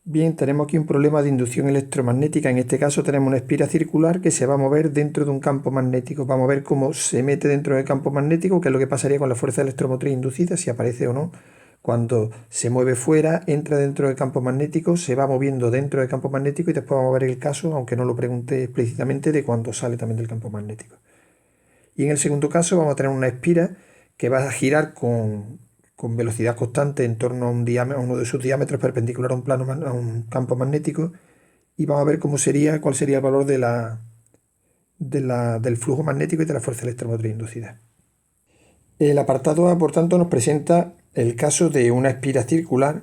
Bien, tenemos aquí un problema de inducción electromagnética. En este caso tenemos una espira circular que se va a mover dentro de un campo magnético. Vamos a ver cómo se mete dentro del campo magnético, qué es lo que pasaría con la fuerza electromotriz inducida, si aparece o no. Cuando se mueve fuera, entra dentro del campo magnético, se va moviendo dentro del campo magnético y después vamos a ver el caso, aunque no lo pregunté explícitamente, de cuando sale también del campo magnético. Y en el segundo caso vamos a tener una espira que va a girar con velocidad constante en torno a uno de sus diámetros perpendicular a un campo magnético, y vamos a ver cuál sería el valor del flujo magnético y de la fuerza electromotriz inducida. El apartado A, por tanto, nos presenta el caso de una espira circular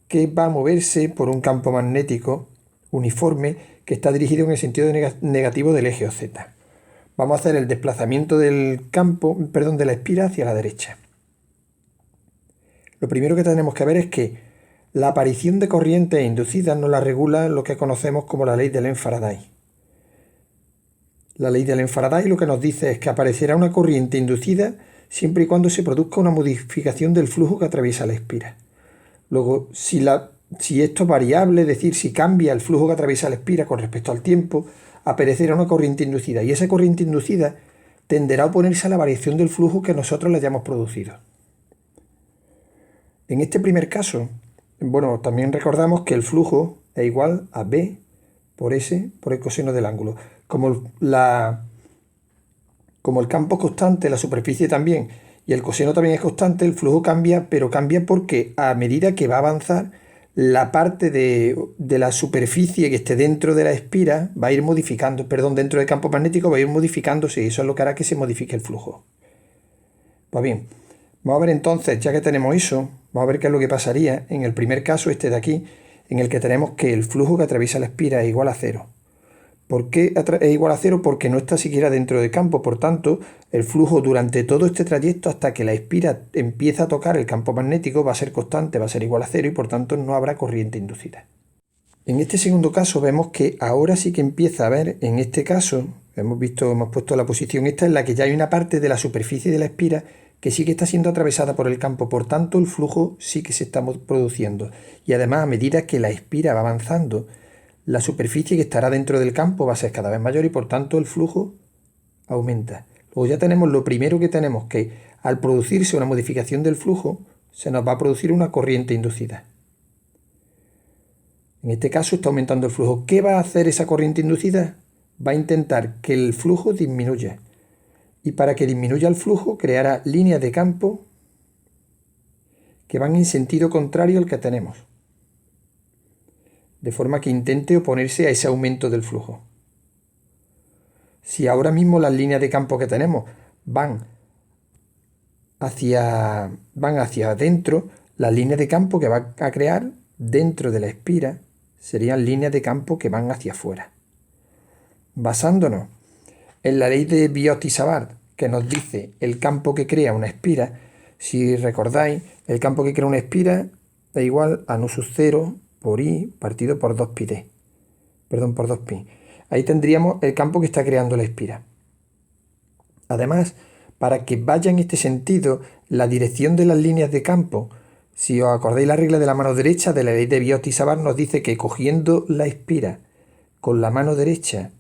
que va a moverse por un campo magnético uniforme que está dirigido en el sentido negativo del eje OZ. Vamos a hacer el desplazamiento de la espira hacia la derecha. Lo primero que tenemos que ver es que la aparición de corrientes inducidas nos la regula lo que conocemos como la ley de Lenz-Faraday. La ley de Lenz-Faraday lo que nos dice es que aparecerá una corriente inducida siempre y cuando se produzca una modificación del flujo que atraviesa la espira. Luego, si esto es variable, es decir, si cambia el flujo que atraviesa la espira con respecto al tiempo, aparecerá una corriente inducida, y esa corriente inducida tenderá a oponerse a la variación del flujo que nosotros le hayamos producido. En este primer caso, también recordamos que el flujo es igual a B por S por el coseno del ángulo. Como el campo es constante, la superficie también, y el coseno también es constante, el flujo cambia, pero cambia porque a medida que va a avanzar, la parte de la superficie que esté dentro de la espira va a ir dentro del campo magnético va a ir modificándose, y eso es lo que hará que se modifique el flujo. Pues bien, vamos a ver entonces, ya que tenemos eso, vamos a ver qué es lo que pasaría en el primer caso, este de aquí, en el que tenemos que el flujo que atraviesa la espira es igual a cero. ¿Por qué es igual a cero? Porque no está siquiera dentro del campo. Por tanto, el flujo durante todo este trayecto hasta que la espira empieza a tocar el campo magnético va a ser constante, va a ser igual a cero, y por tanto no habrá corriente inducida. En este segundo caso vemos que ahora sí que empieza a haber, en este caso, hemos puesto la posición esta en la que ya hay una parte de la superficie de la espira que sí que está siendo atravesada por el campo. Por tanto, el flujo sí que se está produciendo. Y además, a medida que la espira va avanzando, la superficie que estará dentro del campo va a ser cada vez mayor, y por tanto el flujo aumenta. Luego ya tenemos lo primero que tenemos, que al producirse una modificación del flujo, se nos va a producir una corriente inducida. En este caso está aumentando el flujo. ¿Qué va a hacer esa corriente inducida? Va a intentar que el flujo disminuya. Y para que disminuya el flujo, creará líneas de campo que van en sentido contrario al que tenemos, de forma que intente oponerse a ese aumento del flujo. Si ahora mismo las líneas de campo que tenemos van hacia adentro, las líneas de campo que va a crear dentro de la espira serían líneas de campo que van hacia afuera. Basándonos en la ley de Biot-Savart, que nos dice el campo que crea una espira, si recordáis, el campo que crea una espira es igual a nu sub 0 por I partido por 2pi. Ahí tendríamos el campo que está creando la espira. Además, para que vaya en este sentido, la dirección de las líneas de campo, si os acordáis la regla de la mano derecha de la ley de Biot-Savart, nos dice que cogiendo la espira con la mano derecha,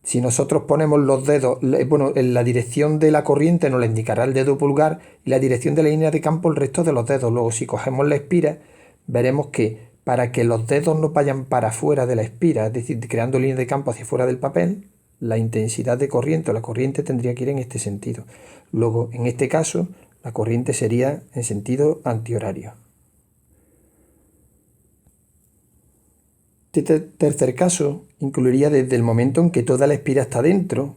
si nosotros ponemos los dedos, en la dirección de la corriente nos la indicará el dedo pulgar, y la dirección de la línea de campo el resto de los dedos. Luego, si cogemos la espira, veremos que para que los dedos no vayan para afuera de la espira, es decir, creando líneas de campo hacia fuera del papel, la intensidad de corriente o la corriente tendría que ir en este sentido. Luego, en este caso, la corriente sería en sentido antihorario. Este tercer caso incluiría desde el momento en que toda la espira está dentro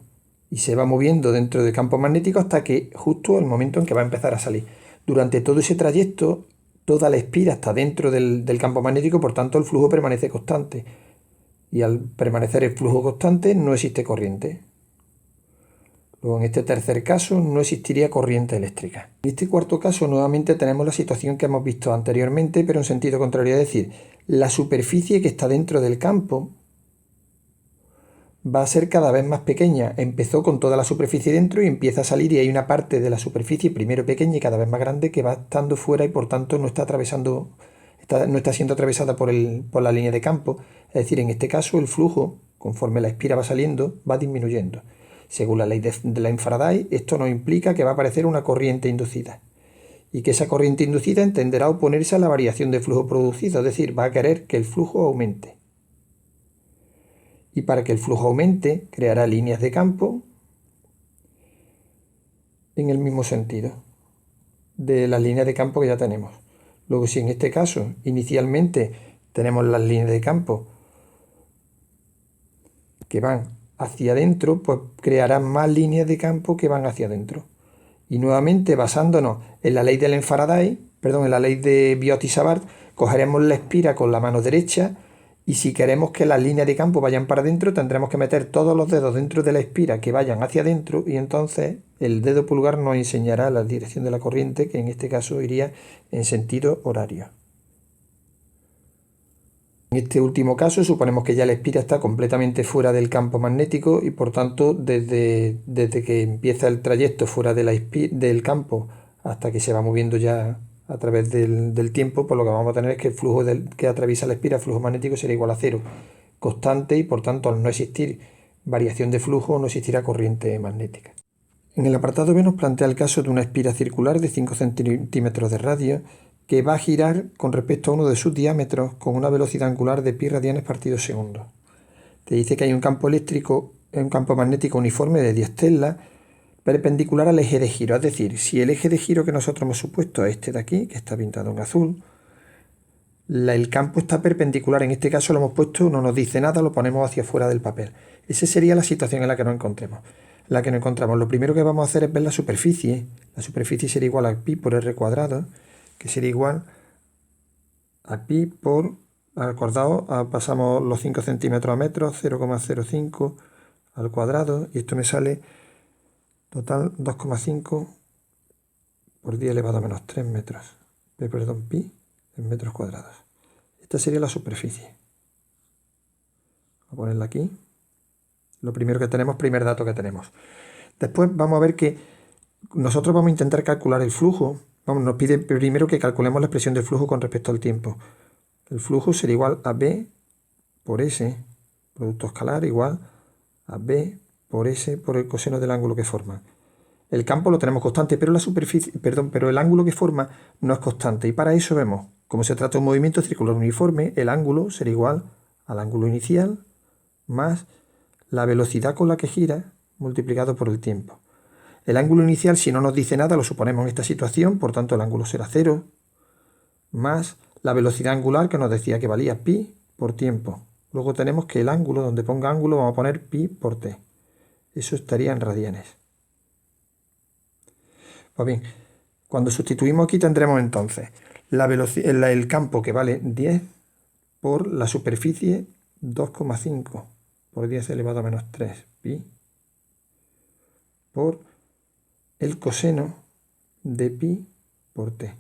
y se va moviendo dentro del campo magnético hasta que justo el momento en que va a empezar a salir. Durante todo ese trayecto, toda la espira está dentro del campo magnético, por tanto el flujo permanece constante. Y al permanecer el flujo constante no existe corriente. Luego, en este tercer caso no existiría corriente eléctrica. En este cuarto caso nuevamente tenemos la situación que hemos visto anteriormente, pero en sentido contrario, es decir, la superficie que está dentro del campo va a ser cada vez más pequeña. Empezó con toda la superficie dentro y empieza a salir, y hay una parte de la superficie primero pequeña y cada vez más grande que va estando fuera, y por tanto no está atravesando no está siendo atravesada por la línea de campo. Es decir, en este caso el flujo, conforme la espira va saliendo, va disminuyendo. Según la ley de Lain-Faraday, esto nos implica que va a aparecer una corriente inducida y que esa corriente inducida tenderá a oponerse a la variación de flujo producido, es decir, va a querer que el flujo aumente. Y para que el flujo aumente, creará líneas de campo en el mismo sentido de las líneas de campo que ya tenemos. Luego, si en este caso inicialmente tenemos las líneas de campo que van hacia adentro, pues crearán más líneas de campo que van hacia adentro. Y nuevamente, basándonos en la ley de Lain-Faraday, en la ley de Biot-Savart, cogeremos la espira con la mano derecha y si queremos que las líneas de campo vayan para adentro, tendremos que meter todos los dedos dentro de la espira que vayan hacia adentro y entonces el dedo pulgar nos enseñará la dirección de la corriente, que en este caso iría en sentido horario. En este último caso suponemos que ya la espira está completamente fuera del campo magnético y por tanto desde que empieza el trayecto fuera del campo hasta que se va moviendo ya a través del tiempo, pues lo que vamos a tener es que el flujo que atraviesa la espira, el flujo magnético, será igual a cero, constante, y por tanto al no existir variación de flujo no existirá corriente magnética. En el apartado B nos plantea el caso de una espira circular de 5 centímetros de radio que va a girar con respecto a uno de sus diámetros con una velocidad angular de pi radianes partido segundo. Te dice que hay un campo eléctrico, un campo magnético uniforme de 10 teslas perpendicular al eje de giro. Es decir, si el eje de giro que nosotros hemos supuesto es este de aquí, que está pintado en azul, el campo está perpendicular. En este caso lo hemos puesto, no nos dice nada, lo ponemos hacia afuera del papel. Esa sería la situación en la que nos encontremos. Lo primero que vamos a hacer es ver la superficie. La superficie sería igual a pi por r cuadrado, que sería igual a pi por, acordaos, pasamos los 5 centímetros a metros, 0,05 al cuadrado, y esto me sale total 2,5 por 10 elevado a menos 3 metros. Pi en metros cuadrados. Esta sería la superficie. Voy a ponerla aquí. Lo primero que tenemos, primer dato que tenemos. Después vamos a ver que nosotros vamos a intentar calcular el flujo. Nos pide primero que calculemos la expresión del flujo con respecto al tiempo. El flujo será igual a B por S, producto escalar, igual a B por S por el coseno del ángulo que forma. El campo lo tenemos constante, pero pero el ángulo que forma no es constante. Y para eso vemos, como se trata de un movimiento circular uniforme, el ángulo será igual al ángulo inicial más la velocidad con la que gira multiplicado por el tiempo. El ángulo inicial, si no nos dice nada, lo suponemos en esta situación, por tanto el ángulo será 0, más la velocidad angular que nos decía que valía pi por tiempo. Luego tenemos que el ángulo, donde ponga ángulo, vamos a poner pi por t. Eso estaría en radianes. Pues bien, cuando sustituimos aquí tendremos entonces el campo que vale 10 por la superficie 2,5 por 10 elevado a menos 3 pi por el coseno de pi por t.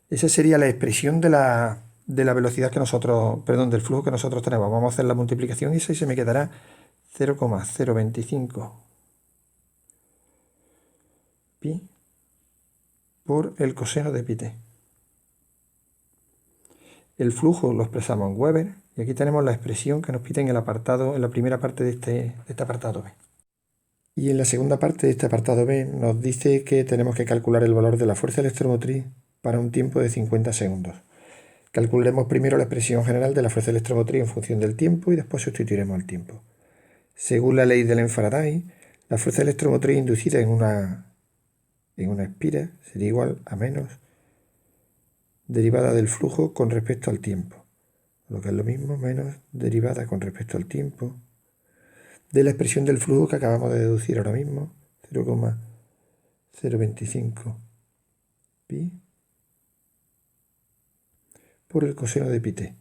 Esa sería la expresión de la velocidad que nosotros, del flujo que nosotros tenemos. Vamos a hacer la multiplicación y esa y se me quedará 0,025 pi por el coseno de pi t. El flujo lo expresamos en Weber y aquí tenemos la expresión que nos pide en el apartado, en la primera parte de este apartado B. Y en la segunda parte de este apartado B nos dice que tenemos que calcular el valor de la fuerza electromotriz para un tiempo de 50 segundos. Calcularemos primero la expresión general de la fuerza electromotriz en función del tiempo y después sustituiremos el tiempo. Según la ley de Lain-Faraday, la fuerza electromotriz inducida en una espira sería igual a menos derivada del flujo con respecto al tiempo, lo que es lo mismo menos derivada con respecto al tiempo de la expresión del flujo que acabamos de deducir ahora mismo, 0,025 pi por el coseno de pi t.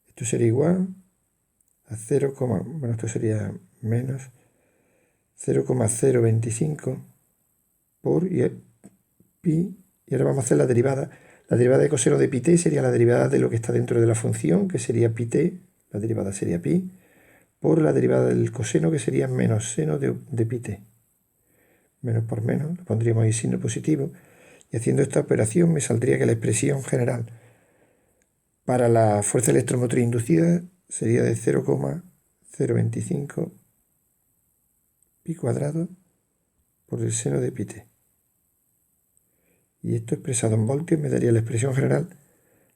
Esto sería igual a esto sería menos 0,025 por pi, y ahora vamos a hacer la derivada. La derivada de coseno de pi t sería la derivada de lo que está dentro de la función, que sería pi t, la derivada sería pi, por la derivada del coseno, que sería menos seno de pi t. Menos por menos, le pondríamos ahí signo positivo, Y haciendo esta operación me saldría que la expresión general para la fuerza electromotriz inducida sería de 0,025 pi cuadrado por el seno de pi t. Y esto expresado en voltios me daría la expresión general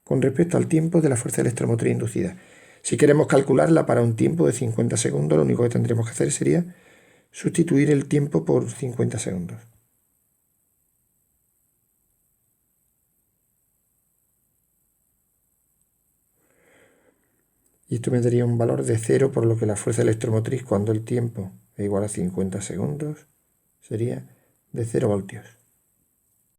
con respecto al tiempo de la fuerza electromotriz inducida. Si queremos calcularla para un tiempo de 50 segundos, lo único que tendremos que hacer sería sustituir el tiempo por 50 segundos. Y esto me daría un valor de 0, por lo que la fuerza electromotriz, cuando el tiempo es igual a 50 segundos, sería de 0 voltios.